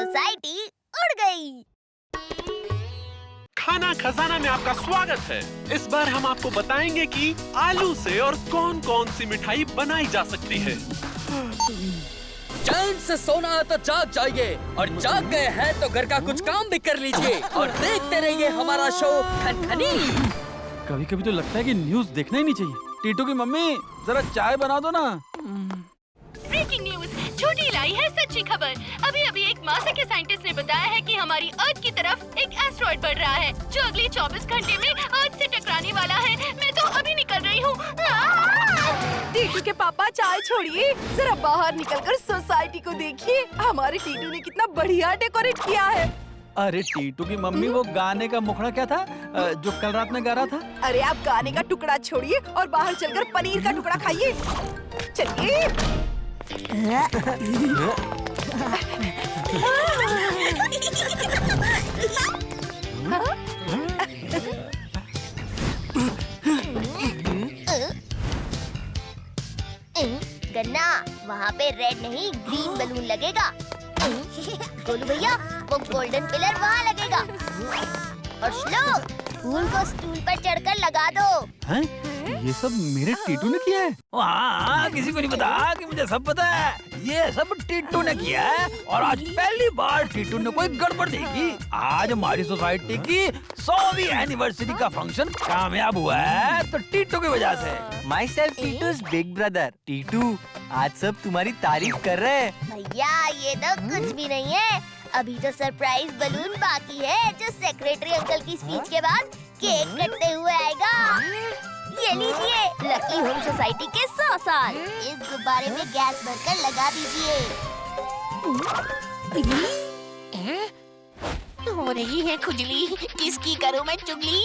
Society उड़ गई। खाना खजाना में आपका स्वागत है। इस बार हम आपको बताएंगे कि आलू से और कौन कौन सी मिठाई बनाई जा सकती है। चैन से सोना है तो जाग जाइए, और जाग गए हैं तो घर का कुछ काम भी कर लीजिए और देखते रहिए हमारा शो खनखनी। कभी कभी तो लगता है कि न्यूज़ देखना ही नहीं चाहिए। टीटू की मम्मी जरा चाय बना दो ना। ब्रेकिंग न्यूज, छोटी लाई है सच्ची खबर। अभी अभी एक नासा के साइंटिस्ट ने बताया है कि हमारी अर्थ की तरफ एक एस्टेरॉइड बढ़ रहा है जो अगले 24 घंटे में अर्थ से टकराने वाला है। मैं तो अभी निकल रही हूँ। टीटू के पापा चाय छोड़िए, जरा बाहर निकलकर सोसाइटी को देखिए। हमारे टीटू ने कितना बढ़िया डेकोरेट किया है। अरे टीटू की मम्मी, वो गाने का मुखड़ा क्या था जो कल रात में गा रहा था? अरे आप गाने का टुकड़ा छोड़िए और बाहर चलकर पनीर का टुकड़ा खाइए। चलिए। गन्ना, वहाँ पे रेड नहीं ग्रीन बलून लगेगा। गोलू भैया, वो गोल्डन पिलर वहाँ लगेगा। और श्लोक, फूल को स्टूल पर चढ़कर लगा दो। हैं? ये सब मेरे टीटू ने किया है? हाँ, किसी को नहीं पता कि मुझे सब पता है। ये सब टीटू ने किया है और आज पहली बार टीटू ने कोई गड़बड़ देखी। आज हमारी सोसाइटी की 100वीं एनिवर्सरी का फंक्शन कामयाब हुआ है तो टीटू की वजह से। Myself Titu's big brother. Titu, आज सब तुम्हारी तारीफ कर रहे हैं। भैया, ये तो कुछ भी नहीं है। अभी तो सरप्राइज बलून बाकी है जो सेक्रेटरी अंकल की स्पीच के बाद केक कटते हुए आएगा। ये लीजिए, लकी होम सोसाइटी के 100 साल। इस गुब्बारे में गैस भरकर लगा दीजिए। हो रही है खुजली, किसकी करूं मैं चुगली?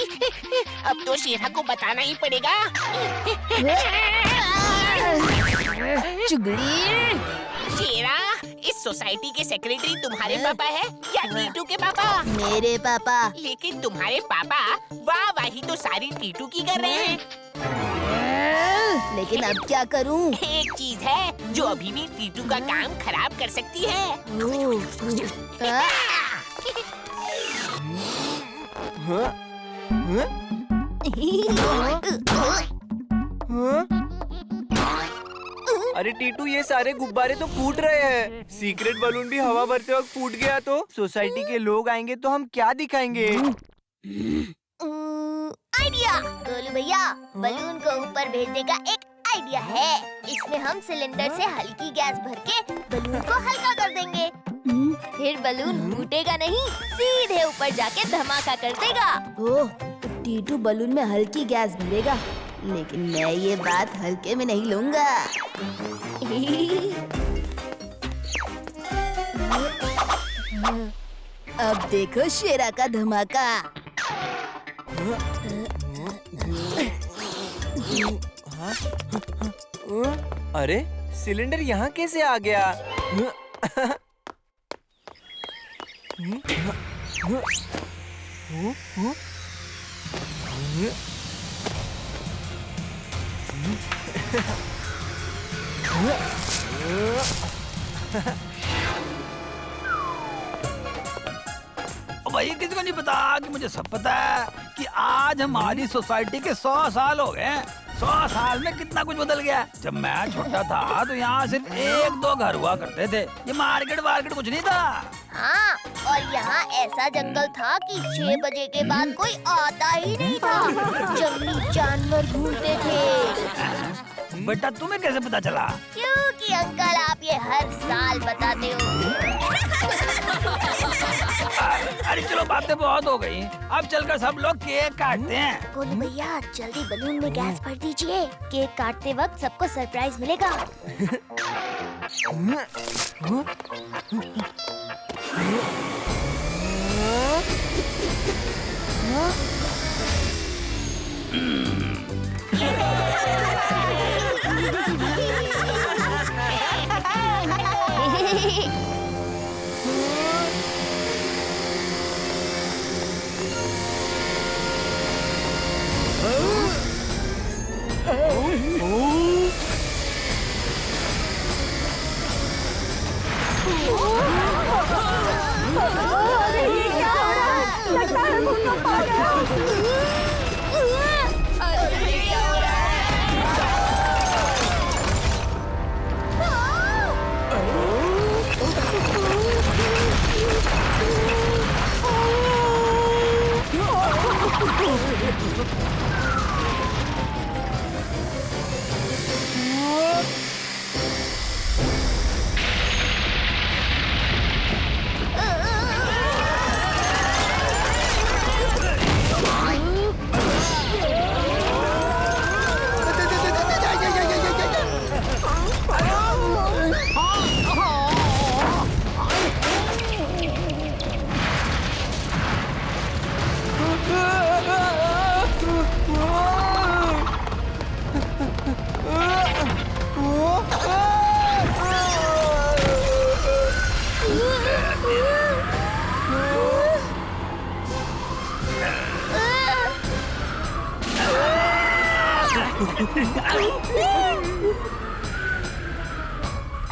अब तो शेरा को बताना ही पड़ेगा। चुगली? शेरा, इस सोसाइटी के सेक्रेटरी तुम्हारे पापा है या टीटू के पापा? मेरे पापा। लेकिन तुम्हारे पापा वाह वाही तो सारी टीटू की कर रहे हैं। लेकिन अब क्या करूं? एक चीज है जो अभी भी टीटू का काम खराब कर सकती है। अरे टीटू, ये सारे गुब्बारे तो फूट रहे हैं। सीक्रेट बलून भी हवा भरते वक्त फूट गया तो सोसाइटी के लोग आएंगे तो हम क्या दिखाएंगे? आइडिया! गोलू भैया, बलून को ऊपर भेजने का एक आइडिया है। इसमें हम सिलेंडर से हल्की गैस भर के बलून को हल्का कर देंगे। फिर बलून फूटेगा नहीं, सीधे ऊपर जाके धमाका कर देगा। ओह, टीटू बलून में हल्की गैस भरेगा, लेकिन मैं ये बात हल्के में नहीं लूंगा। अब देखो शेरा का धमाका। अरे, सिलेंडर यहाँ कैसे आ गया? भाई, किसी को नहीं पता कि मुझे सब पता है कि आज हमारी सोसाइटी के 100 साल हो गए। 100 साल में कितना कुछ बदल गया। जब मैं छोटा था तो यहाँ सिर्फ 1-2 घर हुआ करते थे। ये मार्केट कुछ नहीं था। हाँ, और यहाँ ऐसा जंगल था कि 6 बजे के बाद कोई आता ही नहीं था। जंगली जानवर घूमते थे। बेटा, तुम्हें कैसे पता चला? क्योंकि अंकल आप ये हर साल बताते हो। अरे चलो, बातें बहुत हो गई। अब चलकर सब लोग केक काटते हैं। गोलू भैया, जल्दी बलून में गैस भर दीजिए। केक काटते वक्त सबको सरप्राइज मिलेगा। अरे ये क्या हो रहा है? लगता है भूकंप आ गया। अरे ये क्या हो रहा है?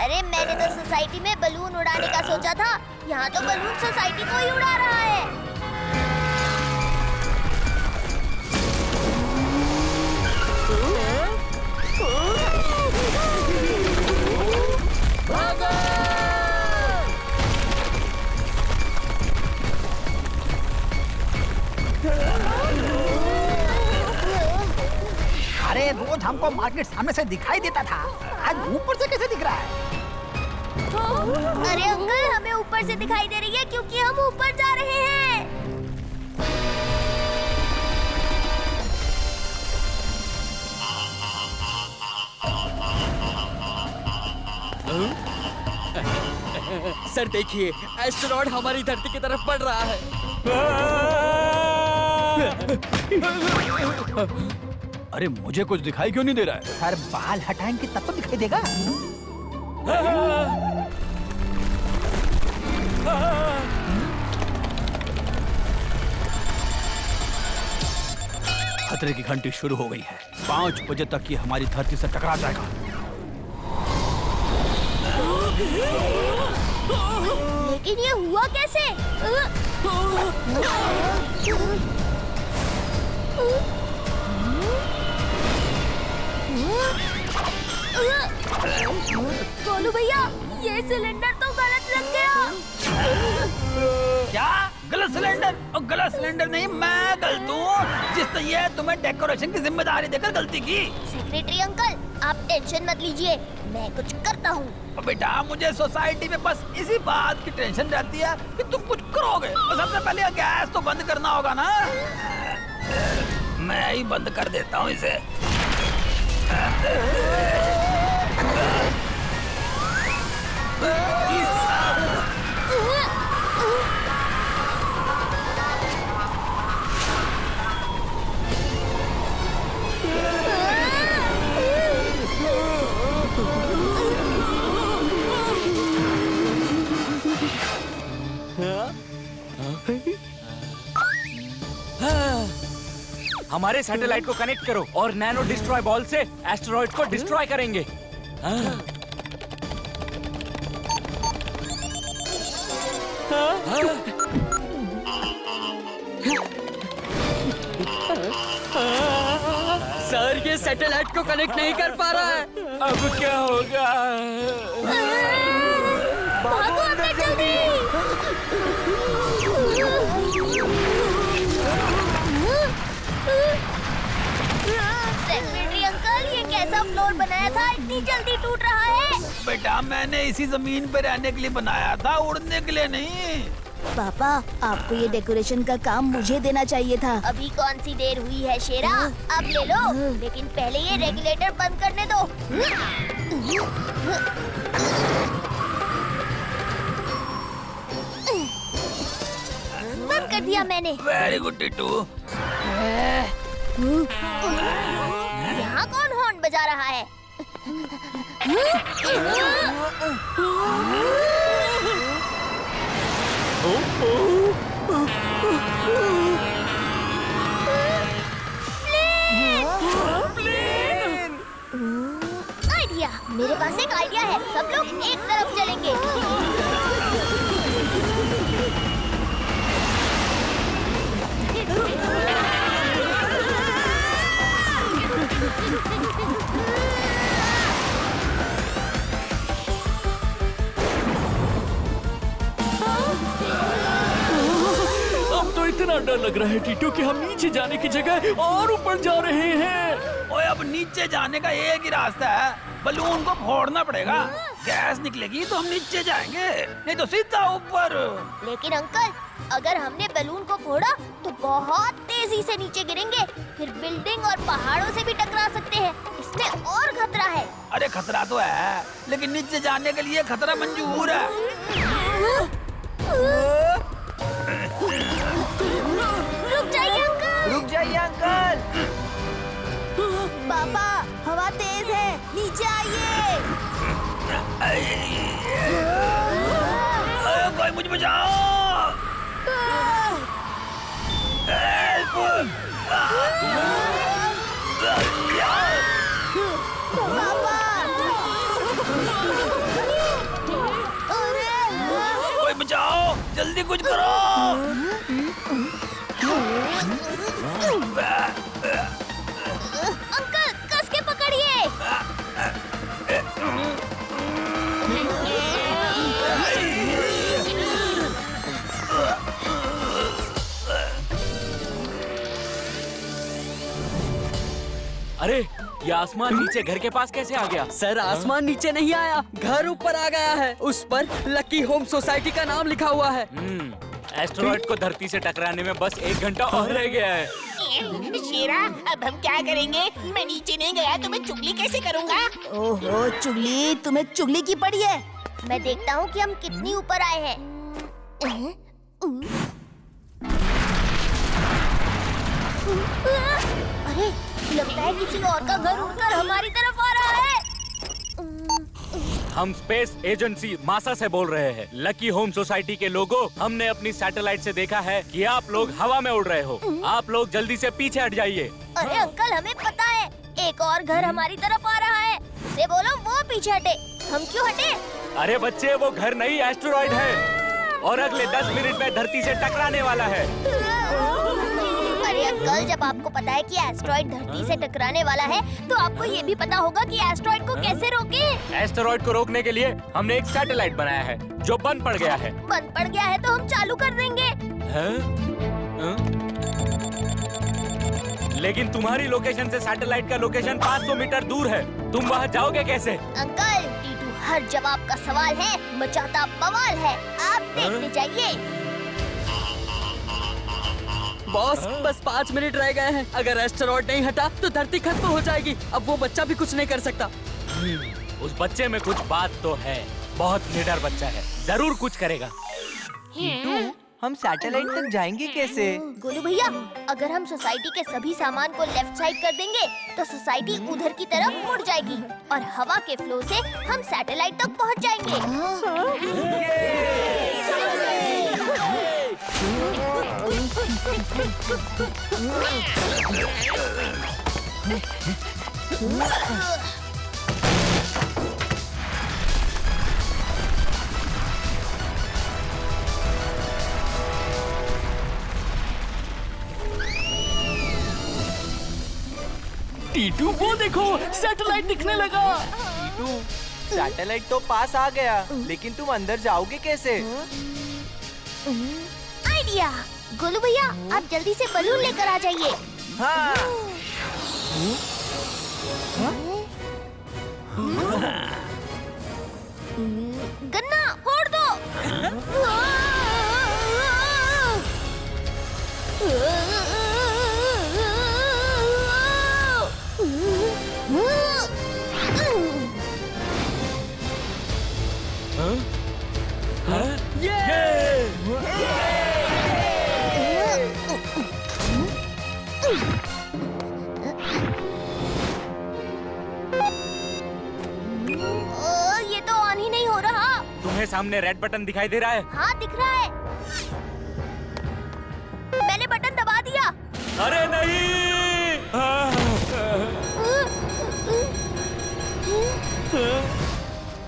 अरे मैंने तो सोसाइटी में बलून उड़ाने का सोचा था, यहाँ तो बलून सोसाइटी को ही उड़ा रहा है। अरे रोज हमको मार्केट सामने से दिखाई देता था, आज ऊपर से कैसे दिख रहा है? अरे अंकल, हमें ऊपर से दिखाई दे रही है क्योंकि हम ऊपर जा रहे हैं। सर देखिए, एस्टेरॉयड हमारी धरती की तरफ बढ़ रहा है। अरे मुझे कुछ दिखाई क्यों नहीं दे रहा है? सर बाल हटाएंगे तब तो दिखाई देगा। खतरे की घंटी शुरू हो गई है। 5 बजे तक ये हमारी धरती से टकरा जाएगा। लेकिन ये हुआ कैसे? गोलू भैया, ये सिलेंडर तो गलत लग गया। क्या गलत सिलेंडर? और गलत सिलेंडर नहीं, मैं गलत हूँ जिसने ये तुम्हें डेकोरेशन की जिम्मेदारी देकर गलती की। सेक्रेटरी अंकल, आप टेंशन मत लीजिए, मैं कुछ करता हूँ। बेटा, मुझे सोसाइटी में बस इसी बात की टेंशन रहती है कि तुम कुछ करोगे। तो सबसे पहले गैस तो बंद करना होगा ना। मैं ही बंद कर देता हूँ इसे। हमारे सैटेलाइट को कनेक्ट करो और नैनो डिस्ट्रॉय बॉल से एस्टेरॉइड को डिस्ट्रॉय करेंगे। सर ये सैटेलाइट को कनेक्ट नहीं कर पा रहा है। अब क्या होगा? भागो अंदर जल्दी। सेक्रेटरी अंकल, ये कैसा फ्लोर बनाया था, इतनी जल्दी टूट रहा है? बेटा, मैंने इसी जमीन पे रहने के लिए बनाया था, उड़ने के लिए नहीं। पापा, आपको ये डेकोरेशन का काम मुझे देना चाहिए था। अभी कौन सी देर हुई है शेरा, अब ले लो, लेकिन पहले ये रेगुलेटर बंद करने दो। बंद कर दिया मैंने। Very good Tittu. यहाँ कौन हॉर्न बजा रहा है? आइडिया, मेरे पास एक आइडिया है। सब लोग एक तरफ चलेंगे। इतना डर लग रहा है टीटू कि हम नीचे जाने की जगह और ऊपर जा रहे हैं। ओए अब नीचे जाने का एक ही रास्ता है, बलून को फोड़ना पड़ेगा। गैस निकलेगी तो हम नीचे जाएंगे, नहीं तो सीधा ऊपर। लेकिन अंकल, अगर हमने बलून को फोड़ा तो बहुत तेजी से नीचे गिरेंगे, फिर बिल्डिंग और पहाड़ों से भी टकरा सकते हैं। इसमें और खतरा है। अरे खतरा तो है, लेकिन नीचे जाने के लिए खतरा मंजूर है। रुक जाइए अंकल। रुक जाइए अंकल। पापा, हवा तेज है, नीचे आइए। कोई मुझे बचाओ। कोई बचाओ, जल्दी कुछ करो। अंकल, कस के पकड़िए। अरे ये आसमान नीचे घर के पास कैसे आ गया? सर आसमान नीचे नहीं आया, घर ऊपर आ गया है। उस पर लकी होम सोसाइटी का नाम लिखा हुआ है। एस्टेरॉइड को धरती से टकराने में बस 1 घंटा और रह गया है। शेरा, अब हम क्या करेंगे? मैं नीचे नहीं गया तो मैं चुगली कैसे करूँगा? ओहो चुगली, तुम्हें चुगली की पड़ी है। मैं देखता हूँ कि हम कितनी ऊपर आए हैं। अरे, लगता है किसी और का घर उड़कर हमारी तरफ आ रहा है। हम स्पेस एजेंसी मासा से बोल रहे हैं। लकी होम सोसाइटी के लोगों, हमने अपनी सैटेलाइट से देखा है कि आप लोग हवा में उड़ रहे हो। आप लोग जल्दी से पीछे हट जाइए। अरे अंकल, हमें पता है, एक और घर हमारी तरफ आ रहा है। उसे बोलो वो पीछे हटे। हम क्यों हटे? अरे बच्चे, वो घर नहीं एस्टेरॉइड है और अगले 10 मिनट में धरती से टकराने वाला है। अरे अंकल, जब आपको पता है कि एस्टेरॉइड धरती से टकराने वाला है, तो आपको ये भी पता होगा कि एस्टेरॉइड को कैसे रोकें। एस्टेरॉइड को रोकने के लिए हमने एक सैटेलाइट बनाया है जो बंद पड़ गया है। बंद पड़ गया है तो हम चालू कर देंगे। लेकिन तुम्हारी लोकेशन से सैटेलाइट का लोकेशन 500 मीटर दूर है। तुम वहाँ जाओगे कैसे? अंकल, टीटू हर जवाब का सवाल है, मचाता बवाल है। आप देखते जाइए। बॉस, बस 5 मिनट रह गए हैं। अगर एस्टेरॉइड नहीं हटा तो धरती खत्म हो जाएगी। अब वो बच्चा भी कुछ नहीं कर सकता। उस बच्चे में कुछ बात तो है। बहुत निडर बच्चा है, जरूर कुछ करेगा। हम सैटेलाइट तक जाएंगे कैसे? गोलू भैया, अगर हम सोसाइटी के सभी सामान को लेफ्ट साइड कर देंगे तो सोसाइटी उधर की तरफ मुड़ जाएगी और हवा के फ्लो से हम सैटेलाइट तक पहुंच जाएंगे। टीटू, वो देखो, सैटेलाइट दिखने लगा। टीटू, सैटेलाइट तो पास आ गया, लेकिन तुम अंदर जाओगे कैसे? आइडिया! गोलू भैया, आप जल्दी से बलून लेकर आ जाइए। हाँ। गन्ना फोड़ दो। ये तो ऑन ही नहीं हो रहा। तुम्हें सामने रेड बटन दिखाई दे रहा है? हाँ, दिख रहा है। मैंने बटन दबा दिया। अरे नहीं!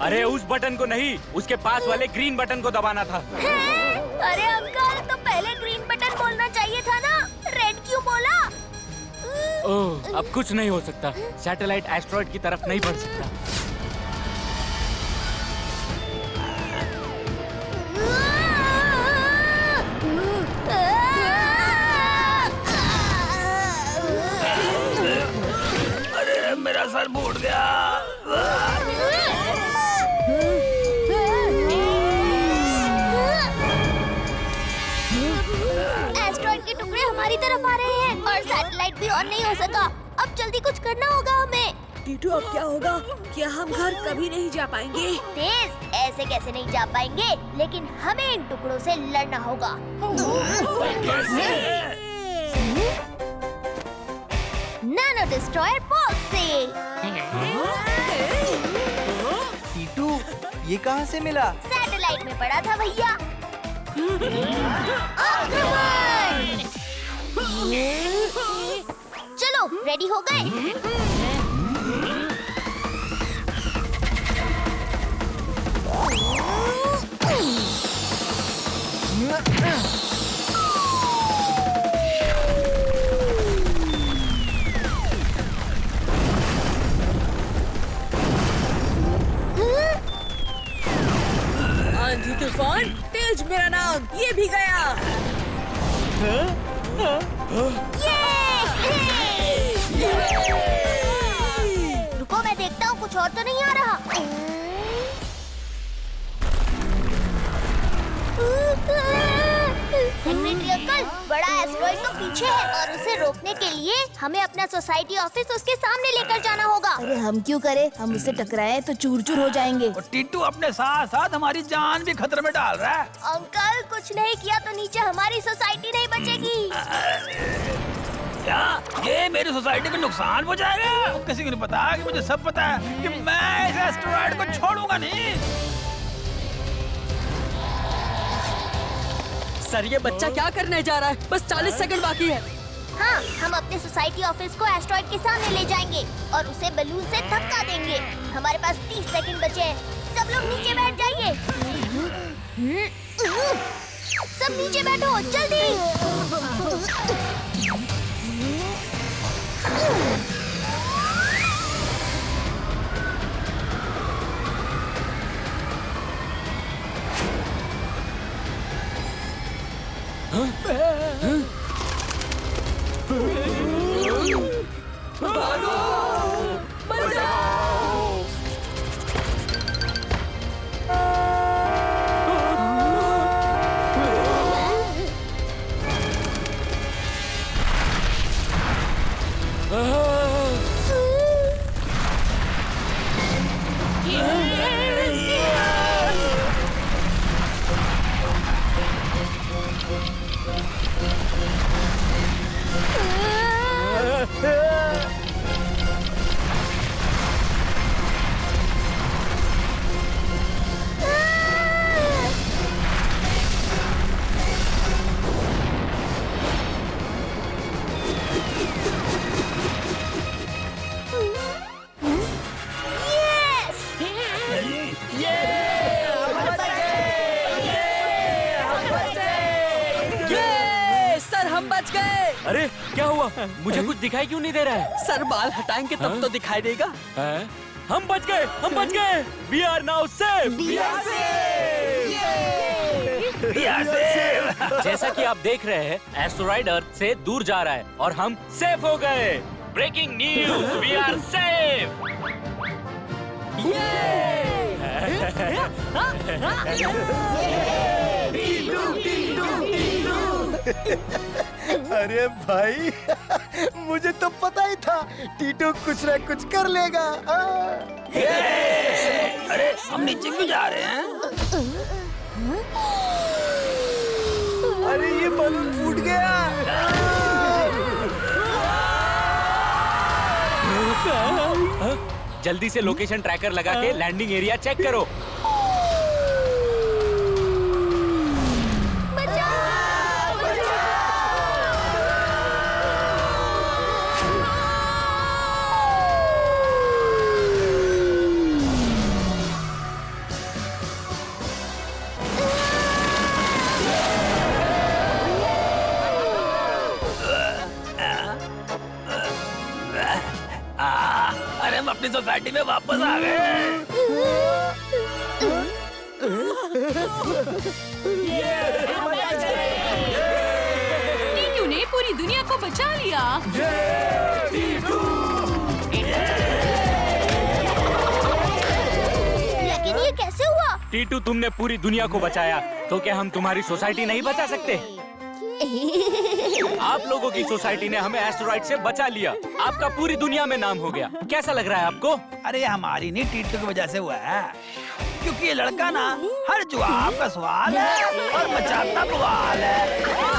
अरे उस बटन को नहीं, उसके पास वाले ग्रीन बटन को दबाना था। अरे अंकल, तो पहले ग्रीन बटन बोलना चाहिए था ना, रेड क्यों बोला? ओह, अब कुछ नहीं हो सकता। सैटेलाइट एस्टेरॉइड की तरफ नहीं बढ़ सकता। काम नहीं हो सका। अब जल्दी कुछ करना होगा हमें। टीटू अब क्या होगा? क्या हम घर कभी नहीं जा पाएंगे? तेज ऐसे कैसे नहीं जा पाएंगे, लेकिन हमें इन टुकड़ों से लड़ना होगा। नैनो डिस्ट्रॉयर बॉक्स से। टीटू ये कहाँ से मिला? सैटेलाइट में पड़ा था भैया। आक्रमण! चलो रेडी हो गए? आंधी तूफान तेज मेरा नाम, ये भी गया। रुको मैं देखता हूँ कुछ और तो नहीं आ रहा। सेक्रेटरी अंकल, बड़ा एस्ट्रॉइड तो पीछे है और उसे रोकने के लिए हमें अपना सोसाइटी ऑफिस उसके सामने लेकर जाना होगा। अरे हम क्यों करें? हम उससे टकराए तो चूर चूर हो जाएंगे। और टीटू अपने साथ साथ हमारी जान भी खतरे में डाल रहा है। अंकल कुछ नहीं किया तो नीचे हमारी सोसाइटी नहीं बचेगी। क्या ये मेरी सोसाइटी को नुकसान पहुंचाएगा? किसी को नहीं पता कि मुझे सब पता है कि मैं इस एस्टेरॉयड को छोड़ूंगा नहीं। सर ये बच्चा क्या करने जा रहा है? बस 40 सेकंड बाकी है। हाँ, हम अपने सोसाइटी ऑफिस को एस्ट्रॉइड के सामने ले जाएंगे और उसे बलून से धक्का देंगे। हमारे पास 30 सेकंड बचे हैं। सब लोग नीचे बैठ जाइए। सब नीचे बैठो जल्दी। अरे क्या हुआ? मुझे कुछ दिखाई क्यों नहीं दे रहा है? सर बाल हटाएंगे तब तो दिखाई देगा। हम बच गए, हम बच गए। We are now safe। जैसा कि आप देख रहे हैं, एस्टेरॉयड अर्थ से दूर जा रहा है और हम सेफ हो गए। Breaking news, we are safe. अरे भाई मुझे तो पता ही था टीटू कुछ ना कुछ कर लेगा। अरे हम नीचे क्यों जा रहे हैं? अरे ये बलून फूट गया। जल्दी से लोकेशन ट्रैकर लगा के लैंडिंग एरिया चेक करो। अरे हम अपनी सोसाइटी में वापस आ गए। टीटू ने पूरी दुनिया को बचा लिया। लेकिन ये कैसे हुआ? टीटू तुमने पूरी दुनिया को बचाया, तो क्या हम तुम्हारी सोसाइटी नहीं बचा सकते? आप लोगों की सोसाइटी ने हमें एस्टेरॉइड से बचा लिया। आपका पूरी दुनिया में नाम हो गया। कैसा लग रहा है आपको? अरे हमारी नहीं टीटू की वजह से हुआ है, क्योंकि ये लड़का ना हर जवाब का सवाल है और मचाता बवाल है।